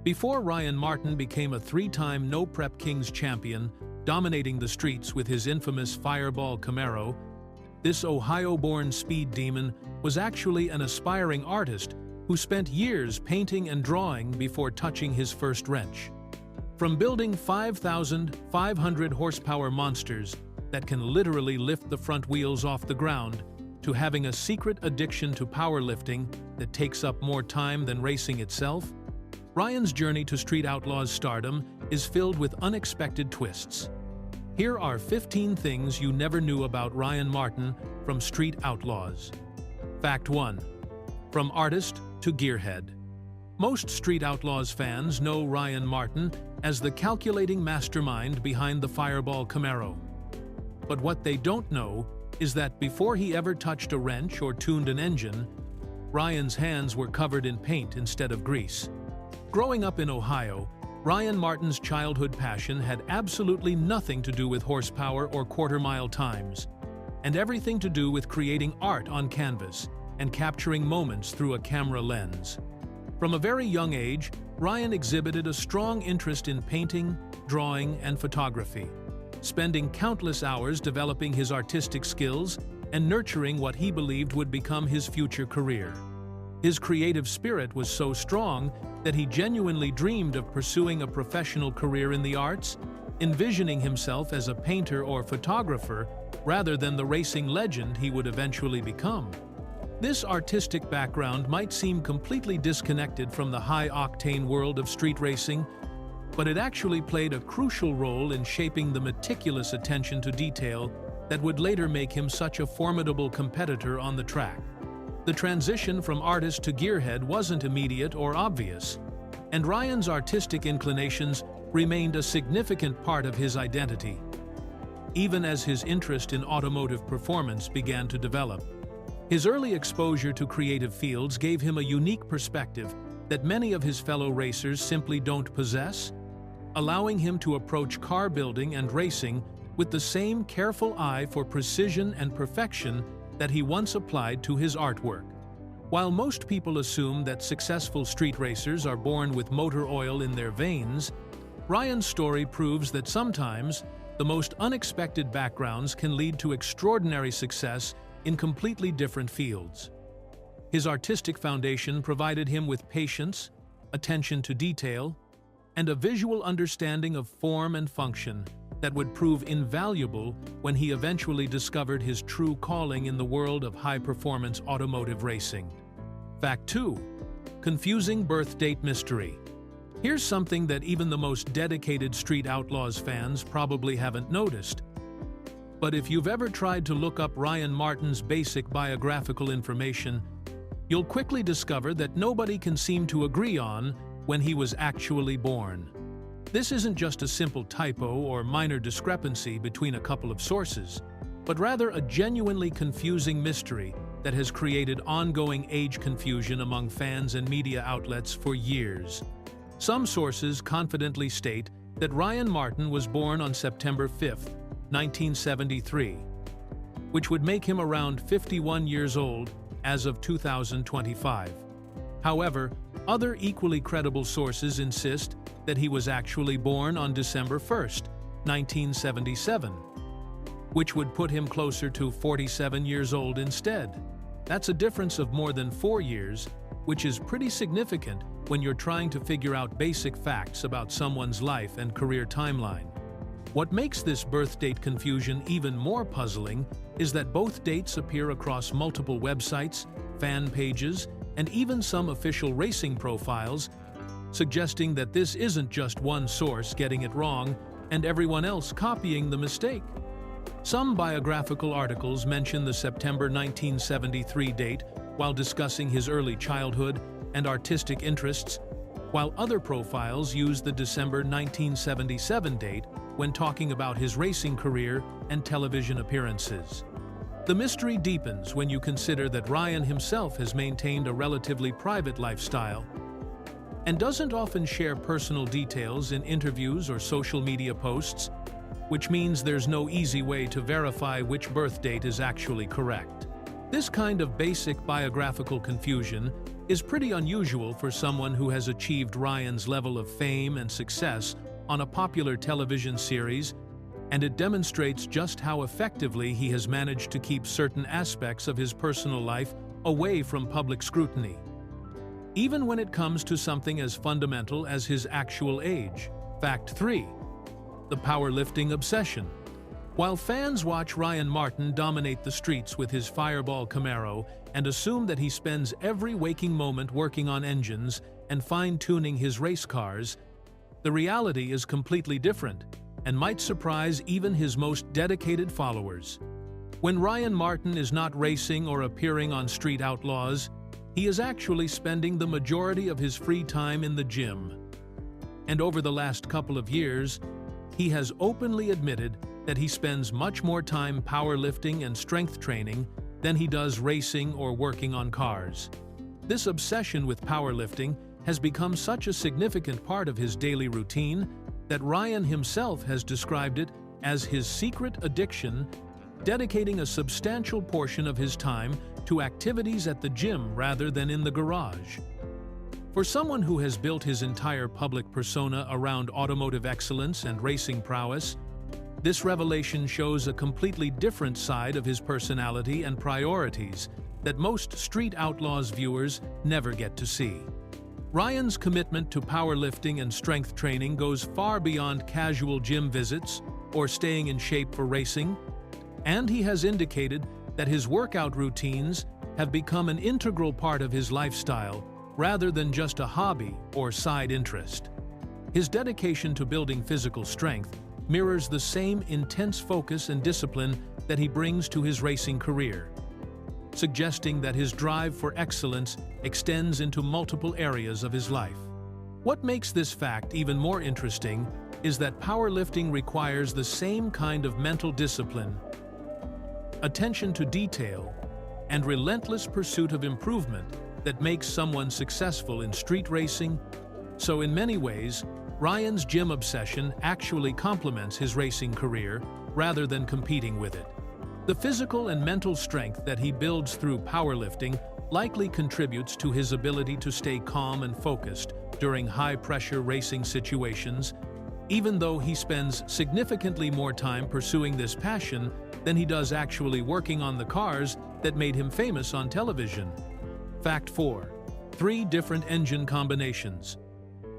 Before Ryan Martin became a three-time No Prep Kings champion, dominating the streets with his infamous Fireball Camaro, this Ohio-born speed demon was actually an aspiring artist who spent years painting and drawing before touching his first wrench. From building 5,500 horsepower monsters that can literally lift the front wheels off the ground, to having a secret addiction to powerlifting that takes up more time than racing itself, Ryan's journey to Street Outlaws stardom is filled with unexpected twists. Here are 15 things you never knew about Ryan Martin from Street Outlaws. Fact 1. From artist to gearhead. Most Street Outlaws fans know Ryan Martin as the calculating mastermind behind the Fireball Camaro. But what they don't know is that before he ever touched a wrench or tuned an engine, Ryan's hands were covered in paint instead of grease. Growing up in Ohio, Ryan Martin's childhood passion had absolutely nothing to do with horsepower or quarter-mile times, and everything to do with creating art on canvas and capturing moments through a camera lens. From a very young age, Ryan exhibited a strong interest in painting, drawing, and photography, spending countless hours developing his artistic skills and nurturing what he believed would become his future career. His creative spirit was so strong that he genuinely dreamed of pursuing a professional career in the arts, envisioning himself as a painter or photographer rather than the racing legend he would eventually become. This artistic background might seem completely disconnected from the high-octane world of street racing, but it actually played a crucial role in shaping the meticulous attention to detail that would later make him such a formidable competitor on the track. The transition from artist to gearhead wasn't immediate or obvious, and Ryan's artistic inclinations remained a significant part of his identity, even as his interest in automotive performance began to develop. His early exposure to creative fields gave him a unique perspective that many of his fellow racers simply don't possess, allowing him to approach car building and racing with the same careful eye for precision and perfection that he once applied to his artwork. While most people assume that successful street racers are born with motor oil in their veins, Ryan's story proves that sometimes the most unexpected backgrounds can lead to extraordinary success in completely different fields. His artistic foundation provided him with patience, attention to detail, and a visual understanding of form and function that would prove invaluable when he eventually discovered his true calling in the world of high-performance automotive racing. Fact 2. Confusing birth date mystery. Here's something that even the most dedicated Street Outlaws fans probably haven't noticed. But if you've ever tried to look up Ryan Martin's basic biographical information, you'll quickly discover that nobody can seem to agree on when he was actually born. This isn't just a simple typo or minor discrepancy between a couple of sources, but rather a genuinely confusing mystery that has created ongoing age confusion among fans and media outlets for years. Some sources confidently state that Ryan Martin was born on September 5, 1973, which would make him around 51 years old as of 2025. However, other equally credible sources insist that he was actually born on December 1, 1977, which would put him closer to 47 years old instead. That's a difference of more than 4 years, which is pretty significant when you're trying to figure out basic facts about someone's life and career timeline. What makes this birth date confusion even more puzzling is that both dates appear across multiple websites, fan pages, and even some official racing profiles, suggesting that this isn't just one source getting it wrong and everyone else copying the mistake. Some biographical articles mention the September 1973 date while discussing his early childhood and artistic interests, while other profiles use the December 1977 date when talking about his racing career and television appearances. The mystery deepens when you consider that Ryan himself has maintained a relatively private lifestyle and doesn't often share personal details in interviews or social media posts, which means there's no easy way to verify which birth date is actually correct. This kind of basic biographical confusion is pretty unusual for someone who has achieved Ryan's level of fame and success on a popular television series, and it demonstrates just how effectively he has managed to keep certain aspects of his personal life away from public scrutiny, even when it comes to something as fundamental as his actual age. Fact 3. The powerlifting obsession. While fans watch Ryan Martin dominate the streets with his Fireball Camaro and assume that he spends every waking moment working on engines and fine-tuning his race cars, the reality is completely different and might surprise even his most dedicated followers. When Ryan Martin is not racing or appearing on Street Outlaws, he is actually spending the majority of his free time in the gym. And over the last couple of years, he has openly admitted that he spends much more time powerlifting and strength training than he does racing or working on cars. This obsession with powerlifting has become such a significant part of his daily routine that Ryan himself has described it as his secret addiction, dedicating a substantial portion of his time to activities at the gym rather than in the garage. For someone who has built his entire public persona around automotive excellence and racing prowess, this revelation shows a completely different side of his personality and priorities that most Street Outlaws viewers never get to see. Ryan's commitment to powerlifting and strength training goes far beyond casual gym visits or staying in shape for racing, and he has indicated that his workout routines have become an integral part of his lifestyle rather than just a hobby or side interest. His dedication to building physical strength mirrors the same intense focus and discipline that he brings to his racing career, suggesting that his drive for excellence extends into multiple areas of his life. What makes this fact even more interesting is that powerlifting requires the same kind of mental discipline, attention to detail, and relentless pursuit of improvement that makes someone successful in street racing. So in many ways, Ryan's gym obsession actually complements his racing career rather than competing with it. The physical and mental strength that he builds through powerlifting likely contributes to his ability to stay calm and focused during high-pressure racing situations, even though he spends significantly more time pursuing this passion than he does actually working on the cars that made him famous on television. Fact 4. 3 different engine combinations.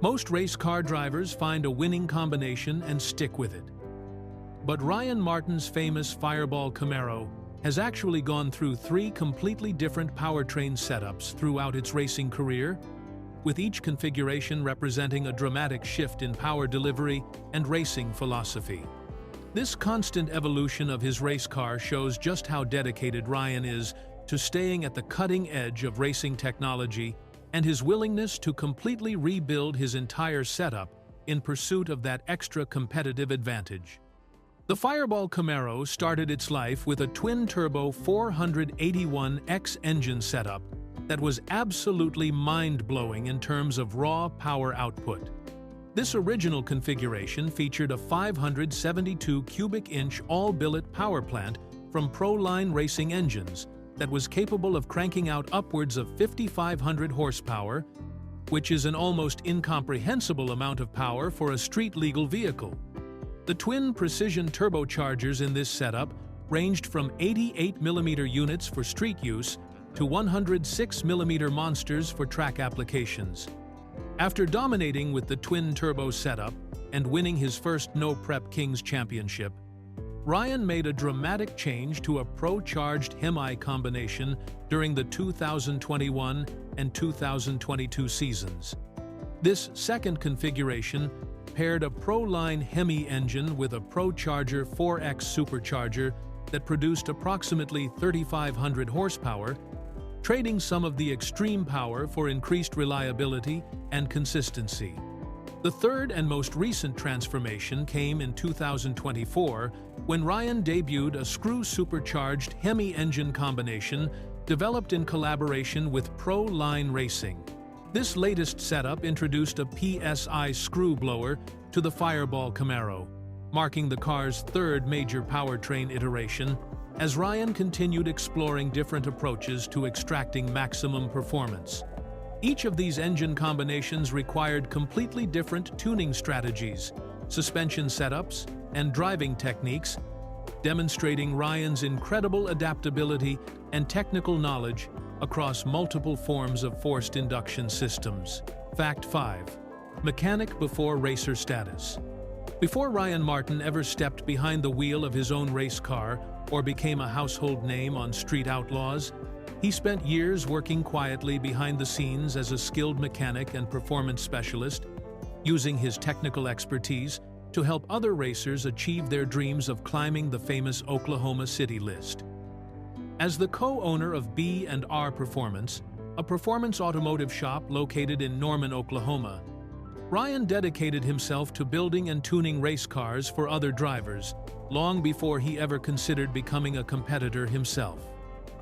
Most race car drivers find a winning combination and stick with it. But Ryan Martin's famous Fireball Camaro has actually gone through 3 completely different powertrain setups throughout its racing career, with each configuration representing a dramatic shift in power delivery and racing philosophy. This constant evolution of his race car shows just how dedicated Ryan is to staying at the cutting edge of racing technology and his willingness to completely rebuild his entire setup in pursuit of that extra competitive advantage. The Fireball Camaro started its life with a twin-turbo 481X engine setup that was absolutely mind-blowing in terms of raw power output. This original configuration featured a 572 cubic-inch all-billet power plant from Pro-Line Racing engines that was capable of cranking out upwards of 5,500 horsepower, which is an almost incomprehensible amount of power for a street-legal vehicle. The twin precision turbochargers in this setup ranged from 88mm units for street use to 106mm monsters for track applications. After dominating with the twin-turbo setup and winning his first No Prep Kings championship, Ryan made a dramatic change to a pro-charged Hemi combination during the 2021 and 2022 seasons. This second configuration paired a Pro-Line Hemi engine with a Pro-Charger 4X supercharger that produced approximately 3,500 horsepower, trading some of the extreme power for increased reliability and consistency. The third and most recent transformation came in 2024 when Ryan debuted a screw-supercharged Hemi engine combination developed in collaboration with Pro-Line Racing. This latest setup introduced a PSI screw blower to the Fireball Camaro, marking the car's third major powertrain iteration, as Ryan continued exploring different approaches to extracting maximum performance. Each of these engine combinations required completely different tuning strategies, suspension setups, and driving techniques, demonstrating Ryan's incredible adaptability and technical knowledge across multiple forms of forced induction systems. Fact 5. Mechanic before racer status. Before Ryan Martin ever stepped behind the wheel of his own race car or became a household name on Street Outlaws, he spent years working quietly behind the scenes as a skilled mechanic and performance specialist, using his technical expertise to help other racers achieve their dreams of climbing the famous Oklahoma City list. As the co-owner of B&R Performance, a performance automotive shop located in Norman, Oklahoma, Ryan dedicated himself to building and tuning race cars for other drivers, long before he ever considered becoming a competitor himself.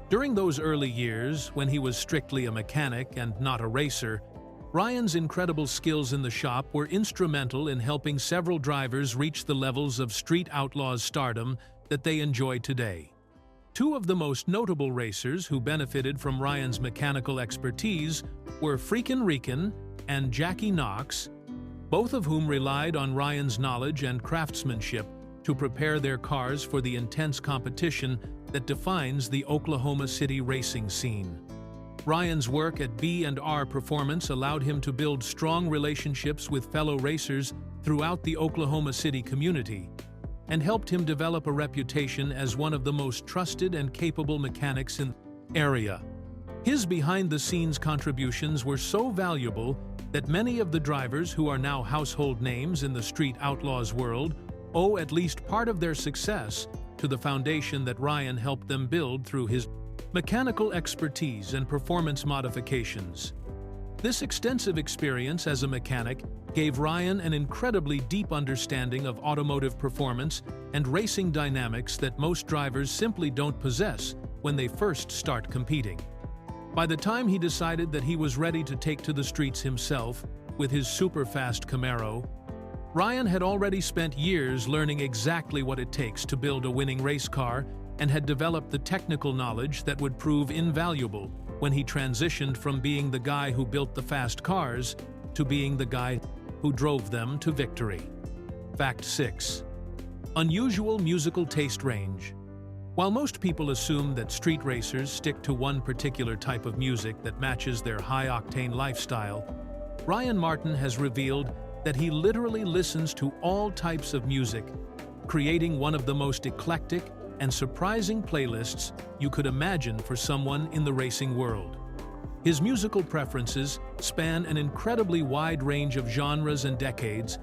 During those early years, when he was strictly a mechanic and not a racer, Ryan's incredible skills in the shop were instrumental in helping several drivers reach the levels of Street Outlaws stardom that they enjoy today. Two of the most notable racers who benefited from Ryan's mechanical expertise were Freakin' Rican and Jackie Knox, both of whom relied on Ryan's knowledge and craftsmanship to prepare their cars for the intense competition that defines the Oklahoma City racing scene. Ryan's work at B&R Performance allowed him to build strong relationships with fellow racers throughout the Oklahoma City community, and helped him develop a reputation as one of the most trusted and capable mechanics in the area. His behind-the-scenes contributions were so valuable that many of the drivers who are now household names in the Street Outlaws world owe at least part of their success to the foundation that Ryan helped them build through his mechanical expertise and performance modifications. This extensive experience as a mechanic gave Ryan an incredibly deep understanding of automotive performance and racing dynamics that most drivers simply don't possess when they first start competing. By the time he decided that he was ready to take to the streets himself with his super-fast Camaro, Ryan had already spent years learning exactly what it takes to build a winning race car and had developed the technical knowledge that would prove invaluable when he transitioned from being the guy who built the fast cars to being the guy who drove them to victory. Fact 6. Unusual musical taste range. While most people assume that street racers stick to one particular type of music that matches their high-octane lifestyle, Ryan Martin has revealed that he literally listens to all types of music, creating one of the most eclectic and surprising playlists you could imagine for someone in the racing world. His musical preferences span an incredibly wide range of genres and decades,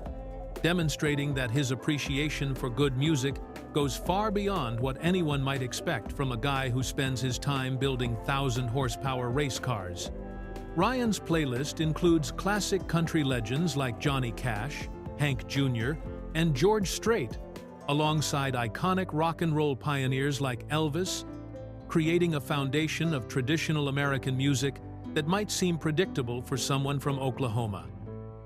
demonstrating that his appreciation for good music goes far beyond what anyone might expect from a guy who spends his time building 1,000-horsepower race cars. Ryan's playlist includes classic country legends like Johnny Cash, Hank Jr., and George Strait, alongside iconic rock and roll pioneers like Elvis, creating a foundation of traditional American music that might seem predictable for someone from Oklahoma.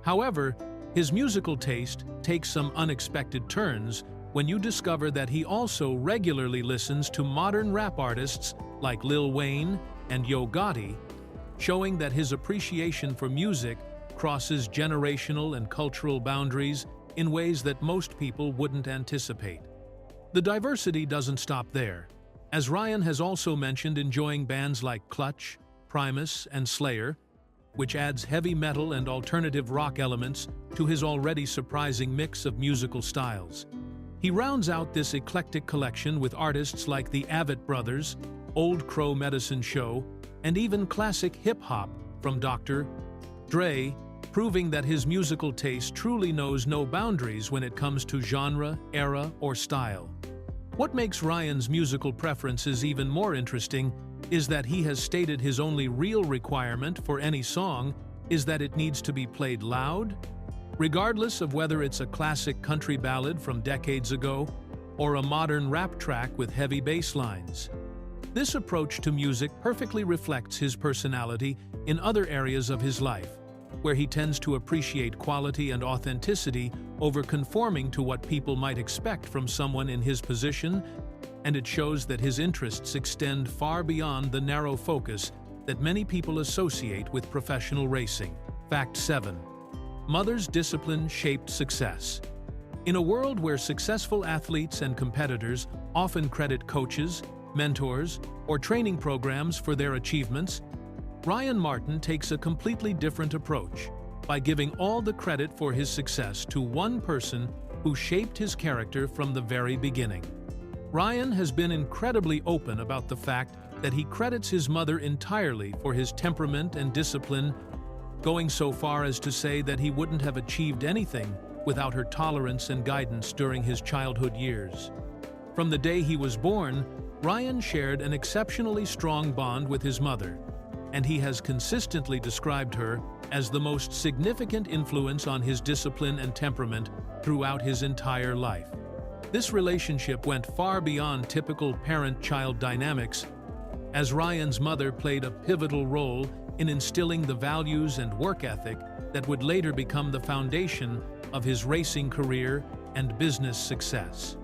However, his musical taste takes some unexpected turns when you discover that he also regularly listens to modern rap artists like Lil Wayne and Yo Gotti, showing that his appreciation for music crosses generational and cultural boundaries in ways that most people wouldn't anticipate. The diversity doesn't stop there, as Ryan has also mentioned enjoying bands like Clutch, Primus, and Slayer, which adds heavy metal and alternative rock elements to his already surprising mix of musical styles. He rounds out this eclectic collection with artists like the Avett Brothers, Old Crow Medicine Show, and even classic hip-hop from Dr. Dre, proving that his musical taste truly knows no boundaries when it comes to genre, era, or style. What makes Ryan's musical preferences even more interesting is that he has stated his only real requirement for any song is that it needs to be played loud, regardless of whether it's a classic country ballad from decades ago or a modern rap track with heavy bass lines. This approach to music perfectly reflects his personality in other areas of his life, where he tends to appreciate quality and authenticity over conforming to what people might expect from someone in his position, and it shows that his interests extend far beyond the narrow focus that many people associate with professional racing. Fact 7. Mother's discipline shaped success. In a world where successful athletes and competitors often credit coaches, mentors, or training programs for their achievements, Ryan Martin takes a completely different approach by giving all the credit for his success to one person who shaped his character from the very beginning. Ryan has been incredibly open about the fact that he credits his mother entirely for his temperament and discipline, going so far as to say that he wouldn't have achieved anything without her tolerance and guidance during his childhood years. From the day he was born, Ryan shared an exceptionally strong bond with his mother, and he has consistently described her as the most significant influence on his discipline and temperament throughout his entire life. This relationship went far beyond typical parent-child dynamics, as Ryan's mother played a pivotal role in instilling the values and work ethic that would later become the foundation of his racing career and business success.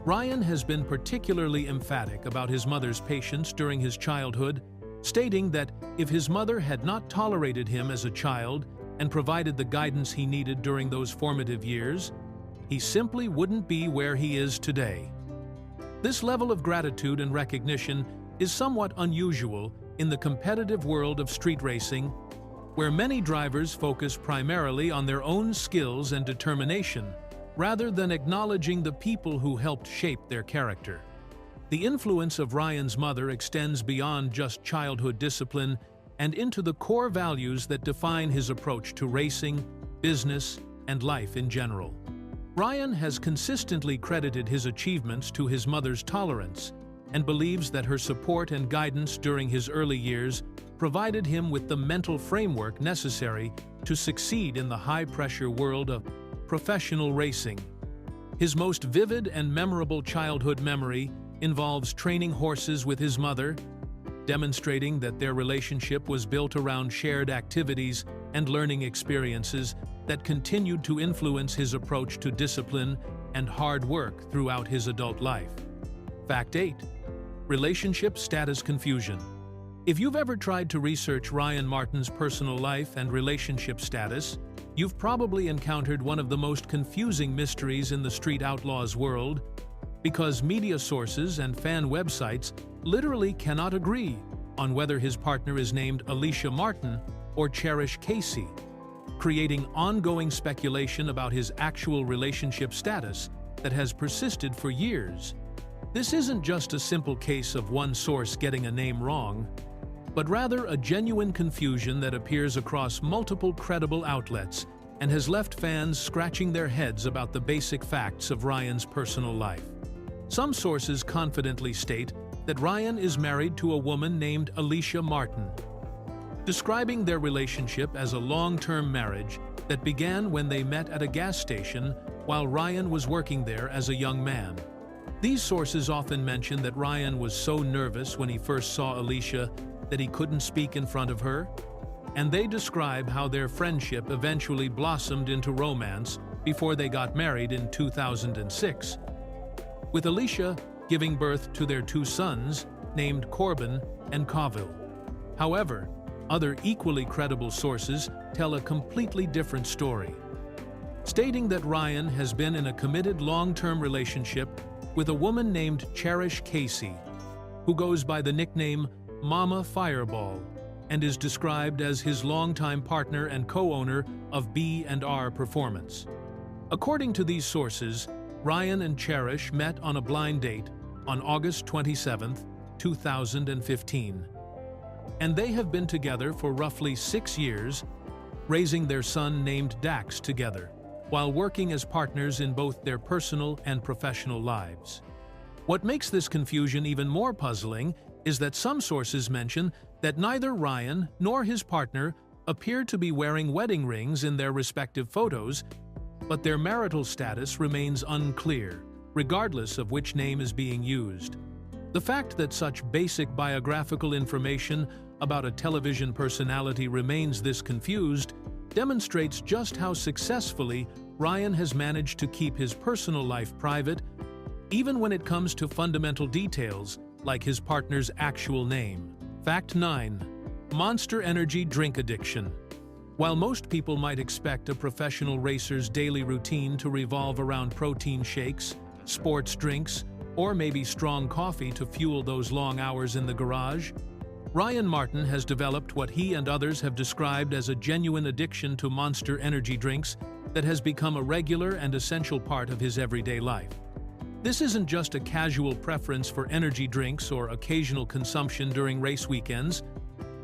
Ryan has been particularly emphatic about his mother's patience during his childhood, stating that if his mother had not tolerated him as a child and provided the guidance he needed during those formative years, he simply wouldn't be where he is today. This level of gratitude and recognition is somewhat unusual in the competitive world of street racing, where many drivers focus primarily on their own skills and determination, rather than acknowledging the people who helped shape their character. The influence of Ryan's mother extends beyond just childhood discipline and into the core values that define his approach to racing, business, and life in general. Ryan has consistently credited his achievements to his mother's tolerance and believes that her support and guidance during his early years provided him with the mental framework necessary to succeed in the high-pressure world of professional racing. His most vivid and memorable childhood memory involves training horses with his mother, demonstrating that their relationship was built around shared activities and learning experiences that continued to influence his approach to discipline and hard work throughout his adult life. Fact 8. Relationship status confusion. If you've ever tried to research Ryan Martin's personal life and relationship status, you've probably encountered one of the most confusing mysteries in the Street Outlaws world, because media sources and fan websites literally cannot agree on whether his partner is named Alicia Martin or Cherish Casey, creating ongoing speculation about his actual relationship status that has persisted for years. This isn't just a simple case of one source getting a name wrong, but rather a genuine confusion that appears across multiple credible outlets and has left fans scratching their heads about the basic facts of Ryan's personal life. Some sources confidently state that Ryan is married to a woman named Alicia Martin, describing their relationship as a long-term marriage that began when they met at a gas station while Ryan was working there as a young man. These sources often mention that Ryan was so nervous when he first saw Alicia that he couldn't speak in front of her, and they describe how their friendship eventually blossomed into romance before they got married in 2006, with Alicia giving birth to their two sons named Corbin and Colville. However, other equally credible sources tell a completely different story, stating that Ryan has been in a committed long-term relationship with a woman named Cherish Casey, who goes by the nickname Mama Fireball and is described as his longtime partner and co-owner of B&R Performance. According to these sources, Ryan and Cherish met on a blind date on August 27, 2015, and they have been together for roughly 6 years, raising their son named Dax together, while working as partners in both their personal and professional lives. What makes this confusion even more puzzling is that some sources mention that neither Ryan nor his partner appear to be wearing wedding rings in their respective photos, but their marital status remains unclear, regardless of which name is being used. The fact that such basic biographical information about a television personality remains this confused demonstrates just how successfully Ryan has managed to keep his personal life private, even when it comes to fundamental details like his partner's actual name. Fact 9. Monster Energy drink addiction. While most people might expect a professional racer's daily routine to revolve around protein shakes, sports drinks, or maybe strong coffee to fuel those long hours in the garage, Ryan Martin has developed what he and others have described as a genuine addiction to Monster Energy drinks that has become a regular and essential part of his everyday life. This isn't just a casual preference for energy drinks or occasional consumption during race weekends,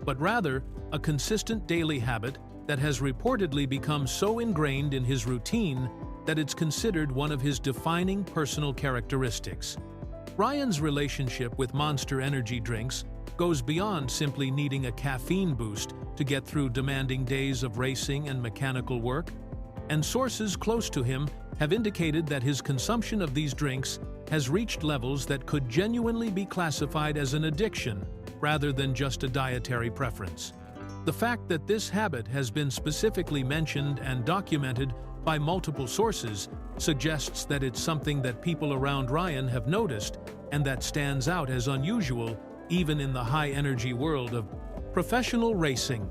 but rather a consistent daily habit that has reportedly become so ingrained in his routine that it's considered one of his defining personal characteristics. Ryan's relationship with Monster Energy drinks goes beyond simply needing a caffeine boost to get through demanding days of racing and mechanical work, and sources close to him have indicated that his consumption of these drinks has reached levels that could genuinely be classified as an addiction rather than just a dietary preference. The fact that this habit has been specifically mentioned and documented by multiple sources suggests that it's something that people around Ryan have noticed and that stands out as unusual even in the high-energy world of professional racing.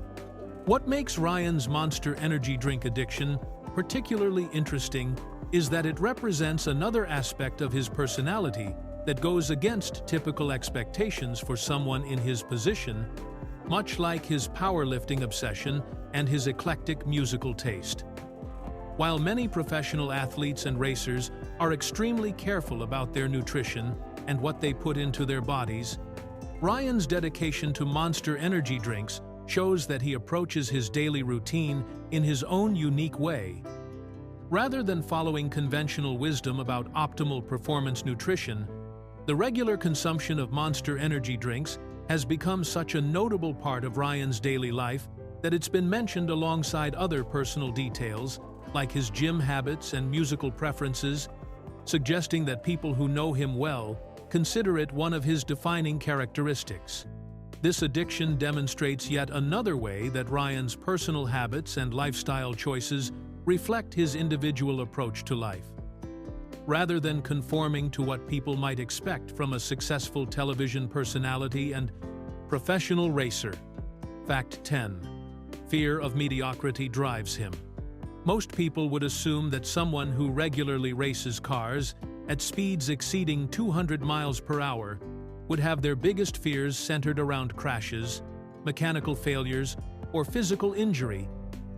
What makes Ryan's Monster Energy drink addiction particularly interesting is that it represents another aspect of his personality that goes against typical expectations for someone in his position, much like his powerlifting obsession and his eclectic musical taste. While many professional athletes and racers are extremely careful about their nutrition and what they put into their bodies, Ryan's dedication to Monster Energy drinks shows that he approaches his daily routine in his own unique way. Rather than following conventional wisdom about optimal performance nutrition, the regular consumption of Monster Energy drinks has become such a notable part of Ryan's daily life that it's been mentioned alongside other personal details, like his gym habits and musical preferences, suggesting that people who know him well consider it one of his defining characteristics. This addiction demonstrates yet another way that Ryan's personal habits and lifestyle choices reflect his individual approach to life. Rather than conforming to what people might expect from a successful television personality and professional racer. Fact 10. Fear of mediocrity drives him. Most people would assume that someone who regularly races cars at speeds exceeding 200 miles per hour would have their biggest fears centered around crashes, mechanical failures, or physical injury.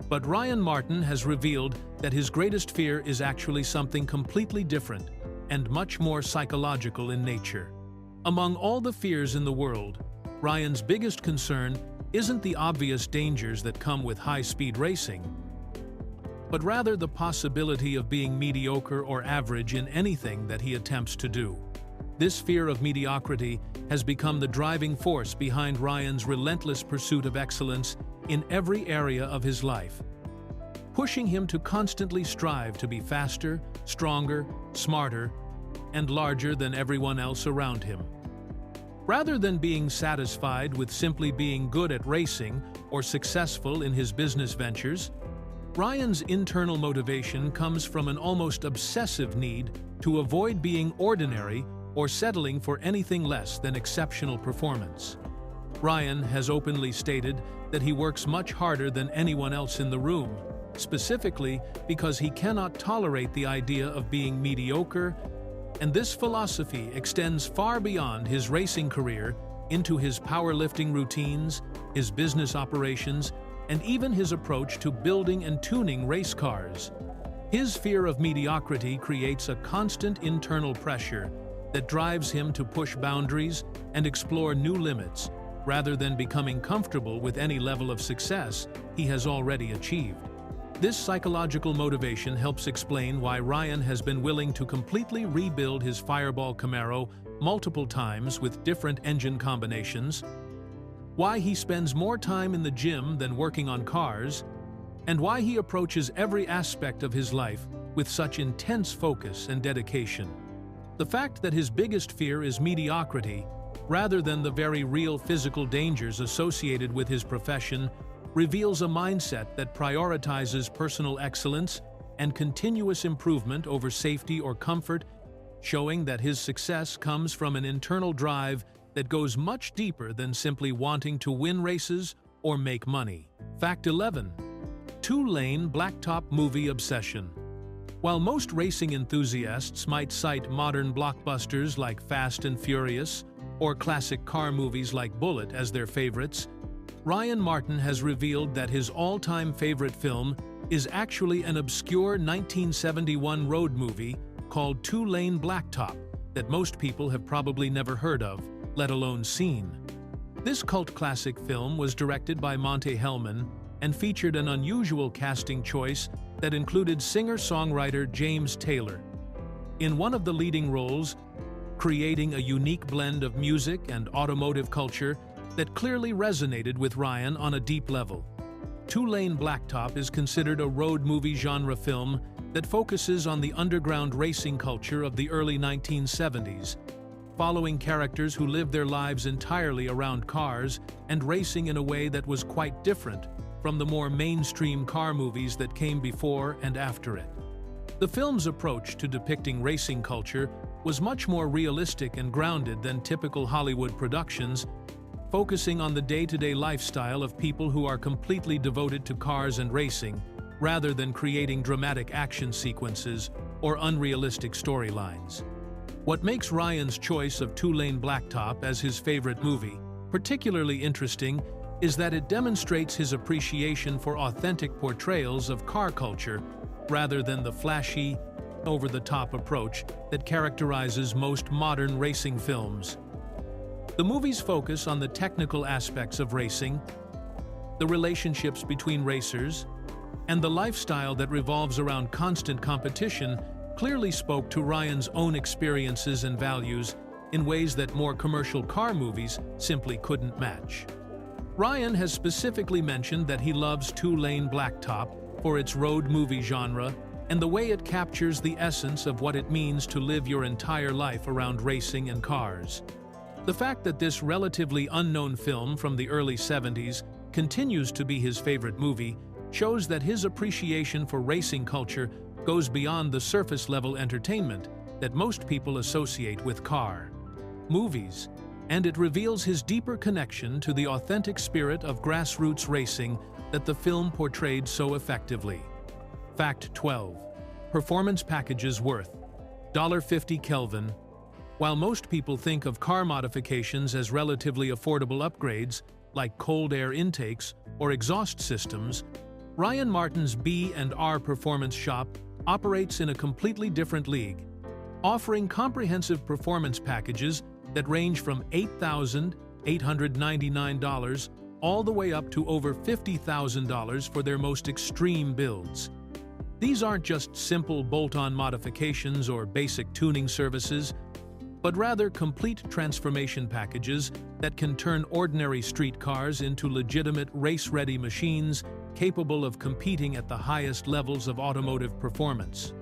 But Ryan Martin has revealed that his greatest fear is actually something completely different and much more psychological in nature. Among all the fears in the world, Ryan's biggest concern isn't the obvious dangers that come with high-speed racing, but rather the possibility of being mediocre or average in anything that he attempts to do. This fear of mediocrity has become the driving force behind Ryan's relentless pursuit of excellence in every area of his life, pushing him to constantly strive to be faster, stronger, smarter, and larger than everyone else around him. Rather than being satisfied with simply being good at racing or successful in his business ventures, Ryan's internal motivation comes from an almost obsessive need to avoid being ordinary or settling for anything less than exceptional performance. Ryan has openly stated that he works much harder than anyone else in the room, specifically because he cannot tolerate the idea of being mediocre, and this philosophy extends far beyond his racing career into his powerlifting routines, his business operations, and even his approach to building and tuning race cars. His fear of mediocrity creates a constant internal pressure that drives him to push boundaries and explore new limits, rather than becoming comfortable with any level of success he has already achieved. This psychological motivation helps explain why Ryan has been willing to completely rebuild his Fireball Camaro multiple times with different engine combinations, why he spends more time in the gym than working on cars, and why he approaches every aspect of his life with such intense focus and dedication. The fact that his biggest fear is mediocrity, rather than the very real physical dangers associated with his profession, reveals a mindset that prioritizes personal excellence and continuous improvement over safety or comfort, showing that his success comes from an internal drive that goes much deeper than simply wanting to win races or make money. Fact 11. Two-lane blacktop movie obsession. While most racing enthusiasts might cite modern blockbusters like Fast and Furious or classic car movies like Bullitt as their favorites, Ryan Martin has revealed that his all-time favorite film is actually an obscure 1971 road movie called Two-Lane Blacktop that most people have probably never heard of, let alone seen. This cult classic film was directed by Monte Hellman and featured an unusual casting choice that included singer-songwriter James Taylor in one of the leading roles, creating a unique blend of music and automotive culture that clearly resonated with Ryan on a deep level. Two-Lane Blacktop is considered a road movie genre film that focuses on the underground racing culture of the early 1970s, following characters who lived their lives entirely around cars and racing in a way that was quite different from the more mainstream car movies that came before and after it. The film's approach to depicting racing culture was much more realistic and grounded than typical Hollywood productions, focusing on the day-to-day lifestyle of people who are completely devoted to cars and racing, rather than creating dramatic action sequences or unrealistic storylines. What makes Ryan's choice of Two-Lane Blacktop as his favorite movie particularly interesting is that it demonstrates his appreciation for authentic portrayals of car culture rather than the flashy, over-the-top approach that characterizes most modern racing films. The movie's focus on the technical aspects of racing, the relationships between racers, and the lifestyle that revolves around constant competition clearly spoke to Ryan's own experiences and values in ways that more commercial car movies simply couldn't match. Ryan has specifically mentioned that he loves Two-Lane Blacktop for its road movie genre and the way it captures the essence of what it means to live your entire life around racing and cars. The fact that this relatively unknown film from the early 70s continues to be his favorite movie shows that his appreciation for racing culture goes beyond the surface-level entertainment that most people associate with car movies, and it reveals his deeper connection to the authentic spirit of grassroots racing that the film portrayed so effectively. Fact 12. Performance packages worth $50 Kelvin. While most people think of car modifications as relatively affordable upgrades, like cold air intakes or exhaust systems, Ryan Martin's B&R Performance Shop operates in a completely different league, offering comprehensive performance packages that range from $8,899 all the way up to over $50,000 for their most extreme builds. These aren't just simple bolt-on modifications or basic tuning services, but rather complete transformation packages that can turn ordinary street cars into legitimate race-ready machines capable of competing at the highest levels of automotive performance.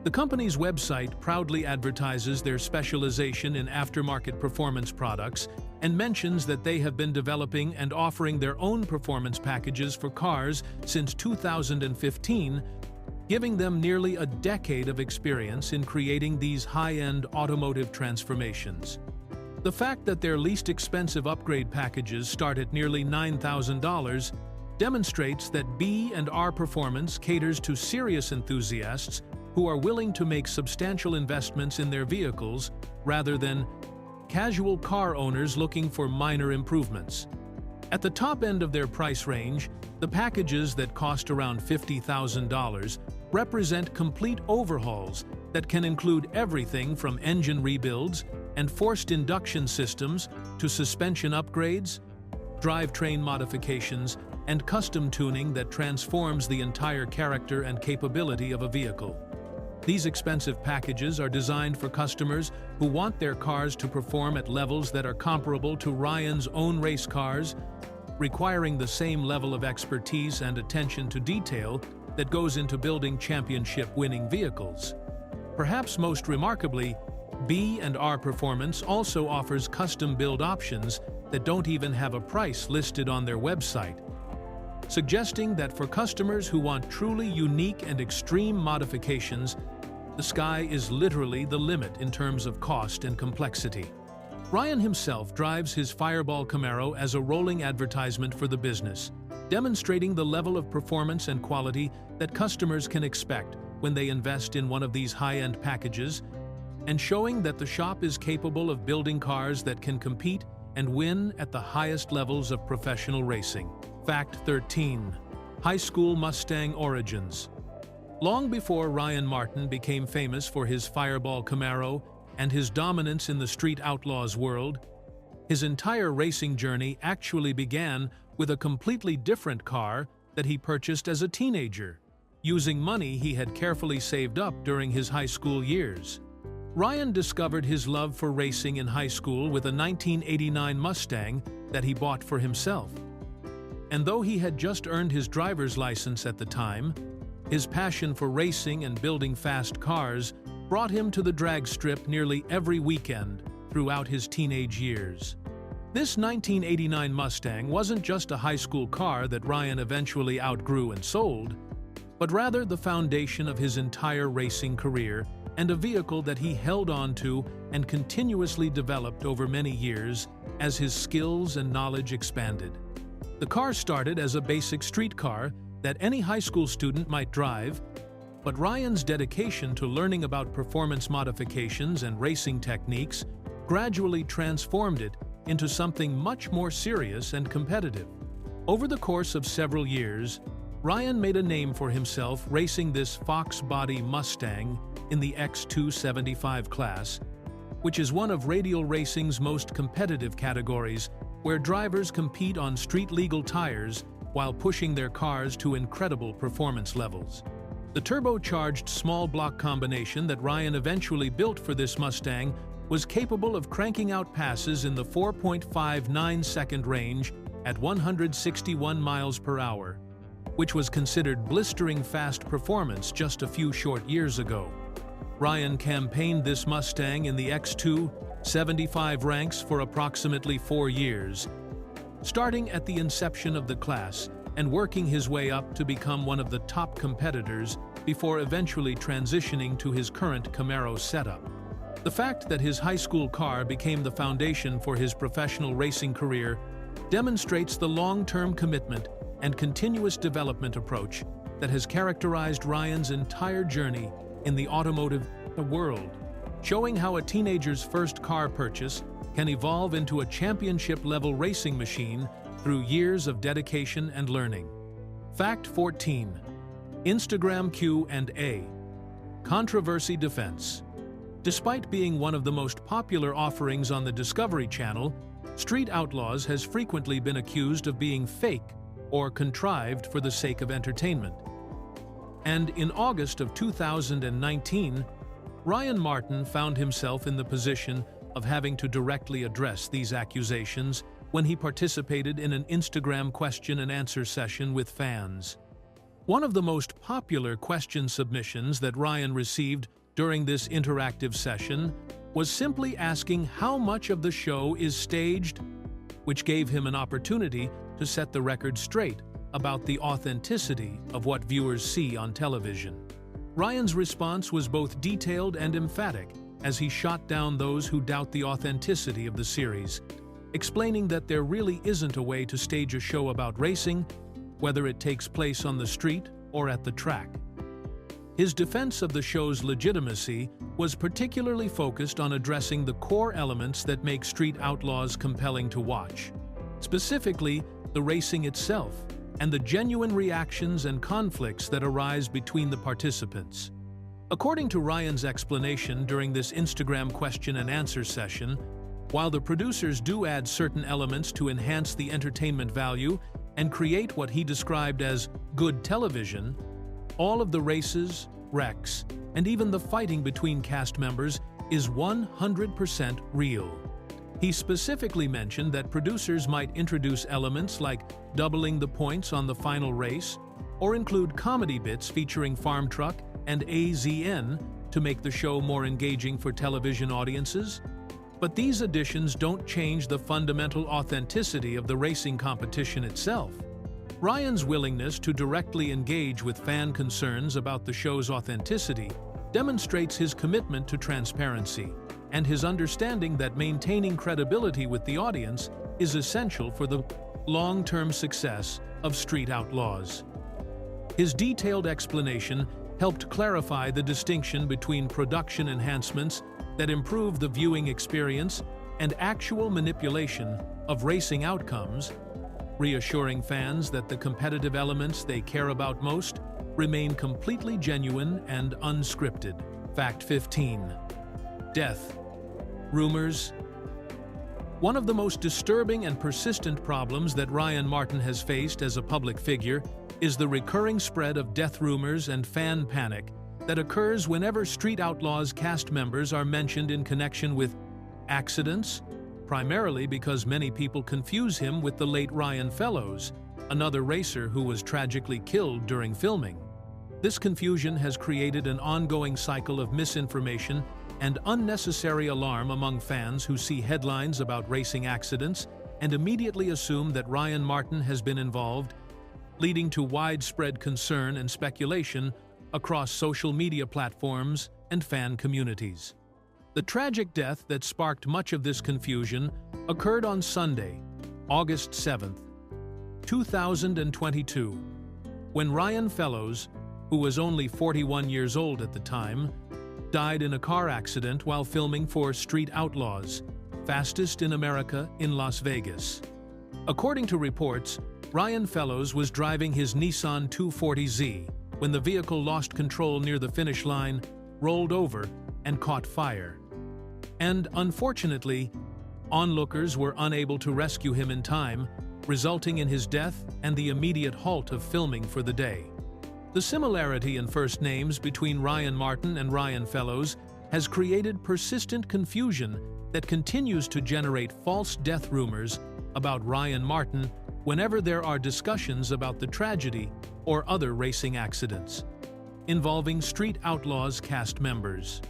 The company's website proudly advertises their specialization in aftermarket performance products and mentions that they have been developing and offering their own performance packages for cars since 2015, giving them nearly a decade of experience in creating these high-end automotive transformations. The fact that their least expensive upgrade packages start at nearly $9,000 demonstrates that B&R Performance caters to serious enthusiasts who are willing to make substantial investments in their vehicles rather than casual car owners looking for minor improvements. At the top end of their price range, the packages that cost around $50,000 represent complete overhauls that can include everything from engine rebuilds and forced induction systems to suspension upgrades, drivetrain modifications, and custom tuning that transforms the entire character and capability of a vehicle. These expensive packages are designed for customers who want their cars to perform at levels that are comparable to Ryan's own race cars, requiring the same level of expertise and attention to detail that goes into building championship-winning vehicles. Perhaps most remarkably, B&R Performance also offers custom build options that don't even have a price listed on their website, suggesting that for customers who want truly unique and extreme modifications, the sky is literally the limit in terms of cost and complexity. Ryan himself drives his Fireball Camaro as a rolling advertisement for the business, demonstrating the level of performance and quality that customers can expect when they invest in one of these high-end packages, and showing that the shop is capable of building cars that can compete and win at the highest levels of professional racing. Fact 13. High School Mustang Origins. Long before Ryan Martin became famous for his Fireball Camaro and his dominance in the Street Outlaws world, his entire racing journey actually began with a completely different car that he purchased as a teenager, using money he had carefully saved up during his high school years. Ryan discovered his love for racing in high school with a 1989 Mustang that he bought for himself. And though he had just earned his driver's license at the time, his passion for racing and building fast cars brought him to the drag strip nearly every weekend throughout his teenage years. This 1989 Mustang wasn't just a high school car that Ryan eventually outgrew and sold, but rather the foundation of his entire racing career and a vehicle that he held on to and continuously developed over many years as his skills and knowledge expanded. The car started as a basic street car that any high school student might drive, but Ryan's dedication to learning about performance modifications and racing techniques gradually transformed it into something much more serious and competitive. Over the course of several years, Ryan made a name for himself racing this Fox body Mustang in the X275 class, which is one of radial racing's most competitive categories, where drivers compete on street-legal tires while pushing their cars to incredible performance levels. The turbocharged small block combination that Ryan eventually built for this Mustang was capable of cranking out passes in the 4.59-second range at 161 miles per hour, which was considered blistering fast performance just a few short years ago. Ryan campaigned this Mustang in the X275 ranks for approximately 4 years, starting at the inception of the class and working his way up to become one of the top competitors before eventually transitioning to his current Camaro setup. The fact that his high school car became the foundation for his professional racing career demonstrates the long-term commitment and continuous development approach that has characterized Ryan's entire journey in the automotive world, showing how a teenager's first car purchase can evolve into a championship-level racing machine through years of dedication and learning. Fact 14. Instagram Q&A. Controversy defense. Despite being one of the most popular offerings on the Discovery Channel, Street Outlaws has frequently been accused of being fake or contrived for the sake of entertainment. And in August of 2019, Ryan Martin found himself in the position of having to directly address these accusations when he participated in an Instagram question and answer session with fans. One of the most popular question submissions that Ryan received during this interactive session was simply asking how much of the show is staged, which gave him an opportunity to set the record straight about the authenticity of what viewers see on television. Ryan's response was both detailed and emphatic as he shot down those who doubt the authenticity of the series, explaining that there really isn't a way to stage a show about racing, whether it takes place on the street or at the track. His defense of the show's legitimacy was particularly focused on addressing the core elements that make Street Outlaws compelling to watch, specifically the racing itself and the genuine reactions and conflicts that arise between the participants. According to Ryan's explanation during this Instagram question and answer session, while the producers do add certain elements to enhance the entertainment value and create what he described as good television, all of the races, wrecks, and even the fighting between cast members is 100% real. He specifically mentioned that producers might introduce elements like doubling the points on the final race, or include comedy bits featuring Farm Truck and AZN to make the show more engaging for television audiences. But these additions don't change the fundamental authenticity of the racing competition itself. Ryan's willingness to directly engage with fan concerns about the show's authenticity demonstrates his commitment to transparency, and his understanding that maintaining credibility with the audience is essential for the long-term success of Street Outlaws. His detailed explanation helped clarify the distinction between production enhancements that improve the viewing experience and actual manipulation of racing outcomes, reassuring fans that the competitive elements they care about most remain completely genuine and unscripted. Fact 15. Death. Rumors. One of the most disturbing and persistent problems that Ryan Martin has faced as a public figure is the recurring spread of death rumors and fan panic that occurs whenever Street Outlaws cast members are mentioned in connection with accidents, primarily because many people confuse him with the late Ryan Fellows, another racer who was tragically killed during filming. This confusion has created an ongoing cycle of misinformation and unnecessary alarm among fans who see headlines about racing accidents and immediately assume that Ryan Martin has been involved, leading to widespread concern and speculation across social media platforms and fan communities. The tragic death that sparked much of this confusion occurred on Sunday, August 7, 2022, when Ryan Fellows, who was only 41 years old at the time, died in a car accident while filming for Street Outlaws, Fastest in America in Las Vegas. According to reports, Ryan Fellows was driving his Nissan 240Z when the vehicle lost control near the finish line, rolled over, and caught fire. And, unfortunately, onlookers were unable to rescue him in time, resulting in his death and the immediate halt of filming for the day. The similarity in first names between Ryan Martin and Ryan Fellows has created persistent confusion that continues to generate false death rumors about Ryan Martin whenever there are discussions about the tragedy or other racing accidents involving Street Outlaws cast members.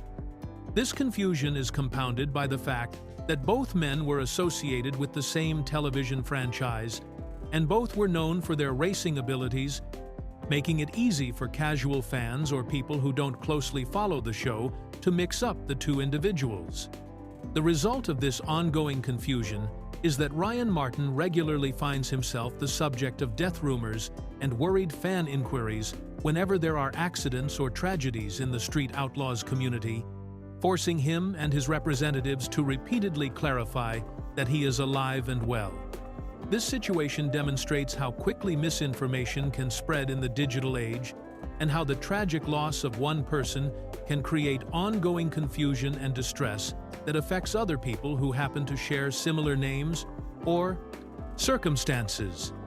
This confusion is compounded by the fact that both men were associated with the same television franchise, and both were known for their racing abilities, making it easy for casual fans or people who don't closely follow the show to mix up the two individuals. The result of this ongoing confusion is that Ryan Martin regularly finds himself the subject of death rumors and worried fan inquiries whenever there are accidents or tragedies in the Street Outlaws community, forcing him and his representatives to repeatedly clarify that he is alive and well. This situation demonstrates how quickly misinformation can spread in the digital age and how the tragic loss of one person can create ongoing confusion and distress that affects other people who happen to share similar names or circumstances.